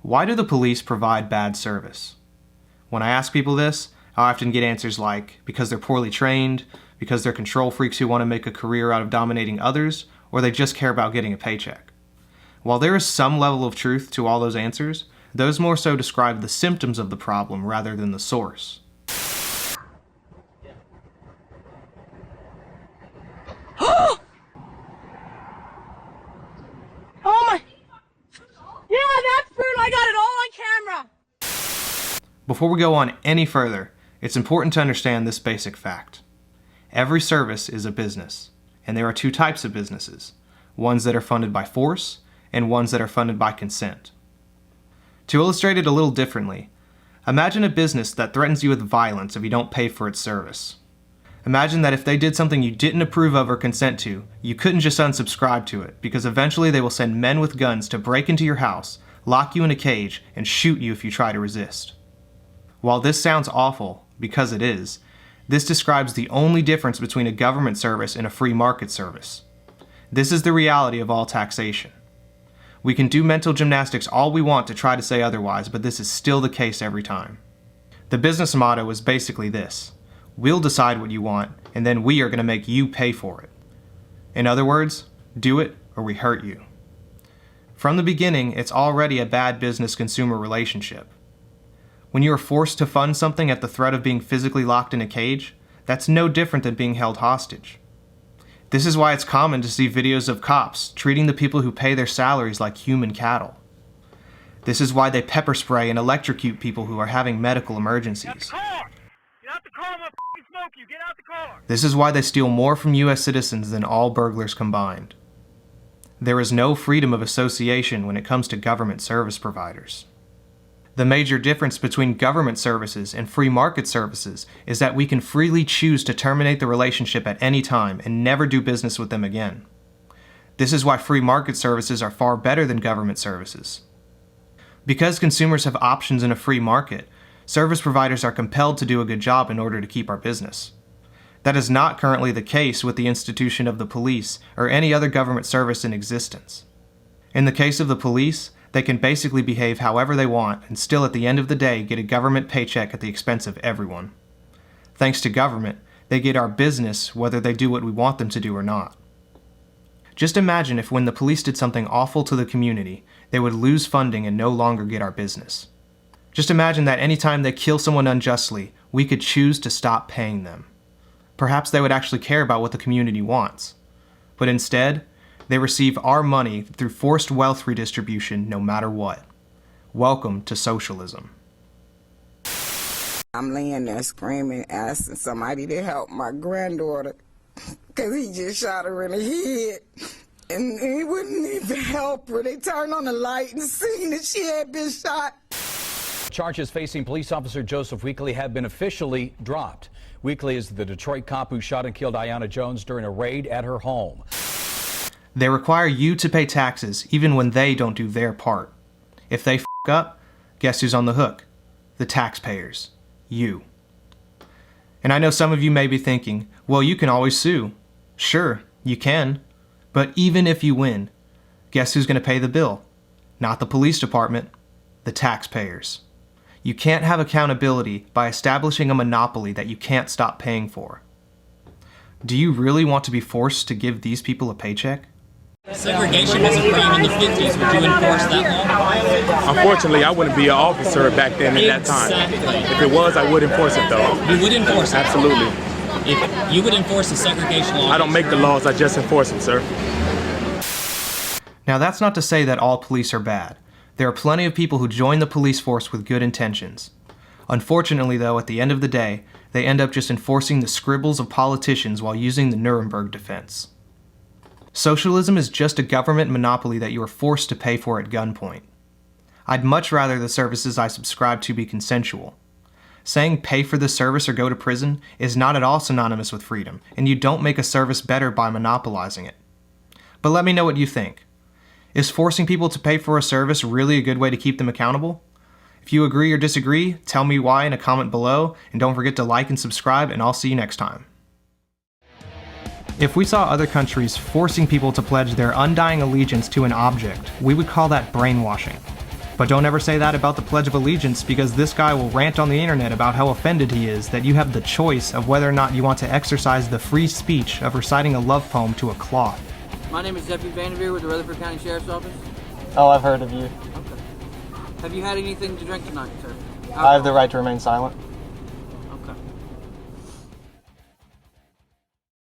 Why do the police provide bad service? When I ask people this, I often get answers like, because they're poorly trained, because they're control freaks who want to make a career out of dominating others, or they just care about getting a paycheck. While there is some level of truth to all those answers, those more so describe the symptoms of the problem rather than the source. Oh my! Yeah, that's brutal. I got it all on camera. Before we go on any further, it's important to understand this basic fact. Every service is a business, and there are two types of businesses, ones that are funded by force and ones that are funded by consent. To illustrate it a little differently, imagine a business that threatens you with violence if you don't pay for its service. Imagine that if they did something you didn't approve of or consent to, you couldn't just unsubscribe to it, because eventually they will send men with guns to break into your house, lock you in a cage, and shoot you if you try to resist. While this sounds awful, because it is, this describes the only difference between a government service and a free market service. This is the reality of all taxation. We can do mental gymnastics all we want to try to say otherwise, but this is still the case every time. The business motto is basically this: we'll decide what you want, and then we are going to make you pay for it. In other words, do it or we hurt you. From the beginning, it's already a bad business-consumer relationship. When you are forced to fund something at the threat of being physically locked in a cage, that's no different than being held hostage. This is why it's common to see videos of cops treating the people who pay their salaries like human cattle. This is why they pepper spray and electrocute people who are having medical emergencies. This is why they steal more from U.S. citizens than all burglars combined. There is no freedom of association when it comes to government service providers. The major difference between government services and free market services is that we can freely choose to terminate the relationship at any time and never do business with them again. This is why free market services are far better than government services. Because consumers have options in a free market, service providers are compelled to do a good job in order to keep our business. That is not currently the case with the institution of the police or any other government service in existence. In the case of the police, they can basically behave however they want and still at the end of the day get a government paycheck at the expense of everyone. Thanks to government, they get our business whether they do what we want them to do or not. Just imagine if when the police did something awful to the community, they would lose funding and no longer get our business. Just imagine that anytime they kill someone unjustly, we could choose to stop paying them. Perhaps they would actually care about what the community wants. But instead, they receive our money through forced wealth redistribution no matter what. Welcome to socialism. I'm laying there screaming, asking somebody to help my granddaughter because he just shot her in the head. And he wouldn't even help her. They turned on the light and seen that she had been shot. Charges facing police officer Joseph Weekly have been officially dropped. Weekly is the Detroit cop who shot and killed Ayanna Jones during a raid at her home. They require you to pay taxes even when they don't do their part. If they f*** up, guess who's on the hook? The taxpayers. You. And I know some of you may be thinking, well, you can always sue. Sure, you can. But even if you win, guess who's going to pay the bill? Not the police department, the taxpayers. You can't have accountability by establishing a monopoly that you can't stop paying for. Do you really want to be forced to give these people a paycheck? Segregation was a crime in the 50s. Would you enforce that law? Unfortunately, I wouldn't be an officer back then at that time. If it was, I would enforce it, though. You would enforce it? Absolutely. If you would enforce the segregation law? I don't make the laws, I just enforce them, sir. Now, that's not to say that all police are bad. There are plenty of people who join the police force with good intentions. Unfortunately, though, at the end of the day, they end up just enforcing the scribbles of politicians while using the Nuremberg defense. Socialism is just a government monopoly that you are forced to pay for at gunpoint. I'd much rather the services I subscribe to be consensual. Saying pay for the service or go to prison is not at all synonymous with freedom, and you don't make a service better by monopolizing it. But let me know what you think. Is forcing people to pay for a service really a good way to keep them accountable? If you agree or disagree, tell me why in a comment below, and don't forget to like and subscribe, and I'll see you next time. If we saw other countries forcing people to pledge their undying allegiance to an object, we would call that brainwashing. But don't ever say that about the Pledge of Allegiance, because this guy will rant on the internet about how offended he is that you have the choice of whether or not you want to exercise the free speech of reciting a love poem to a cloth. My name is Deputy Vanderveer with the Rutherford County Sheriff's Office. Oh, I've heard of you. Okay. Have you had anything to drink tonight, sir? I have the right to remain silent.